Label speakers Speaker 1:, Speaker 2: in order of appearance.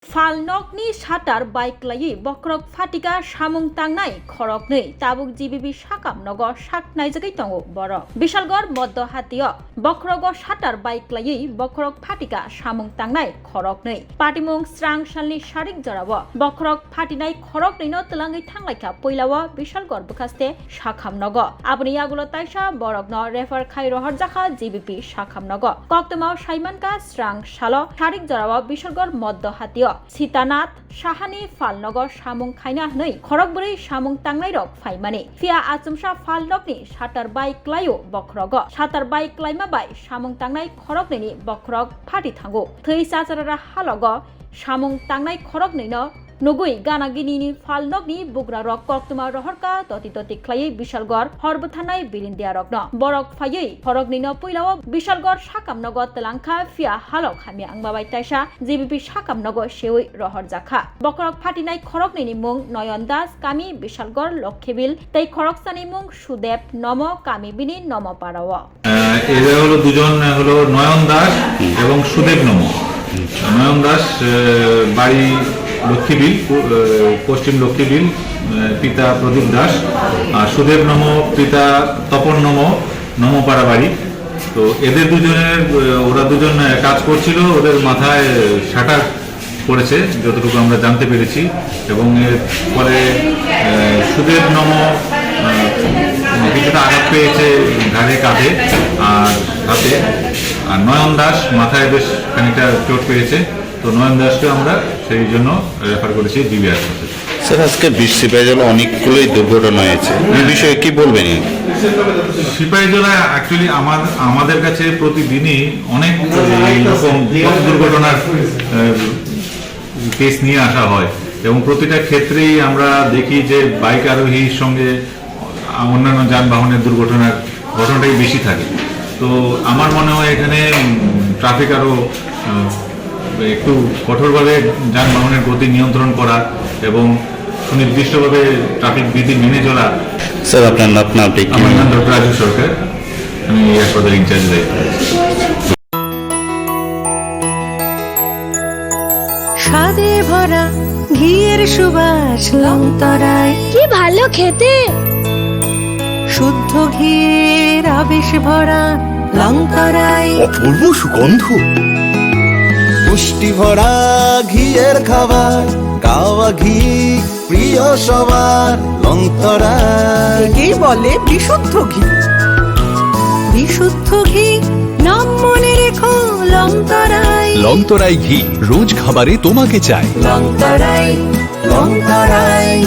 Speaker 1: फालनकनि साटार bike लायै बक्रक फाटिका सामुं तांनाय खरकनै Tabuk जिबिबि साकाम नग साक नायजागै दङ बर बिशालगढ़ मध्य हातिय बक्रग साटार बाइक लायै बक्रक फाटिका सामुं तांनाय खरकनै पाटिमुं स्रां सालनि सारिक जराव बक्रक फाटिनाय खरकनैनो तलाङै थांलायखा पैलाव बिशालगढ़ बुखास्ते साखाम नग आबनि आगुल ताइसा बरकन रेफार खाइरहर जाखा जिबिपि साखाम नग कक्तमाव साइमानका स्रां साल सारिक जराव बिशालगढ़ मध्य हातिय सीतानाथ साहानि फालनगर सामुं खायना नै खरकबुरै सामुं तांनाय रक फाइमाने फिया आचमसा फालनकनि साटार बाइक लायो बक्रग साटार बाइक लाइमा बाय सामुं तांनाय खरकनैनि बक्रग फाटि थांगो थै साचारा हालग सामुं तांनाय खरकनैनो नगुई गानागिनी फालनकनि बुग्रा रक कक्तमा रहरका तति ख्लायै बिशालगढ़ हरबथानाय बिरिन्दिया रकन बरक फायै खरकनैनो पैलाव बिशालगढ़ साकाम नग तलांखा फिया हालक हामि आंबाबाय ताइसा जिबिपि साकाम नग सेवै रहर जाखा बक्रक फाटिनाय खरकनैनि मुं नयन दास कामी बिशालगढ़ लक्ष्मीबिल तै खरकसानि मुं सुदेब नम कामी बिनि नम पाराव
Speaker 2: এরা হলো দুজন হলো নয়ন দাস এবং সুদেব নম নয়ন দাস বাড়ি লক্ষ্মীবিল পশ্চিম লক্ষ্মীবিল পিতা প্রদীপ দাস আর সুদেব নম পিতা তপন নম নমপাড়া বাড়ি তো এদের দুজনের ওরা দুজন কাজ করছিল ওদের মাথায় শাটার পড়েছে যতটুকু আমরা জানতে পেরেছি এবং এর ফলে সুদেব নম কিছুটা আঘাত পেয়েছে ঘাড়ে কাঁধে আর হাতে আর নয়ন দাস মাথায় বেশ খানিকটা চোট পেয়েছে তো নয়ন দাসকে আমরা সেই জন্য রেফার করেছি জিবি হাসপাতালে।
Speaker 3: স্যার আজকে সিপাহীজলা অনেকগুলোই দুর্ঘটনা হয়েছে এই বিষয়ে কি বলবেন?
Speaker 2: সিপাহীজলা অ্যাকচুয়ালি আমাদের কাছে প্রতিদিনই অনেক এইরকম দুর্ঘটনার কেস নিয়ে আসা হয় এবং প্রতিটা ক্ষেত্রেই আমরা দেখি যে বাইক আরোহীর সঙ্গে অন্যান্য যানবাহনের দুর্ঘটনার ঘটনাটাই বেশি থাকে। তো আমার মনে হয় এখানে ট্রাফিক আরও একটু কঠোরভাবে যানবাহনের গতি নিয়ন্ত্রণ করা এবং সুনির্দিষ্টভাবে ট্রাফিক বিধি মেনে চলা।
Speaker 3: স্যার আপনার নাম?
Speaker 2: আমার নাম ডক্টর রাজু সরকার, আমি এই হাসপাতালের ইনচার্জ দায়িত্ব আছি।
Speaker 4: স্বাদে ভরা ঘিয়ের সুবাস লংতরায়
Speaker 5: কি ভালো খেতে,
Speaker 4: শুদ্ধ ঘিয়ের আবেশ ভরা লংতরায়
Speaker 6: অপূর্ব সুগন্ধ, পুষ্টি ভরা ঘিয়ের খাবার, গাওয়া ঘি প্রিয় সবার লংতরায়।
Speaker 4: একেই বলে বিশুদ্ধ ঘি। বিশুদ্ধ ঘি নাম মনে রেখো লংতরায়।
Speaker 6: লংতরাই ঘি রোজ খাবারে তোমাকে চাই।
Speaker 4: লংতরায় লংতরায়।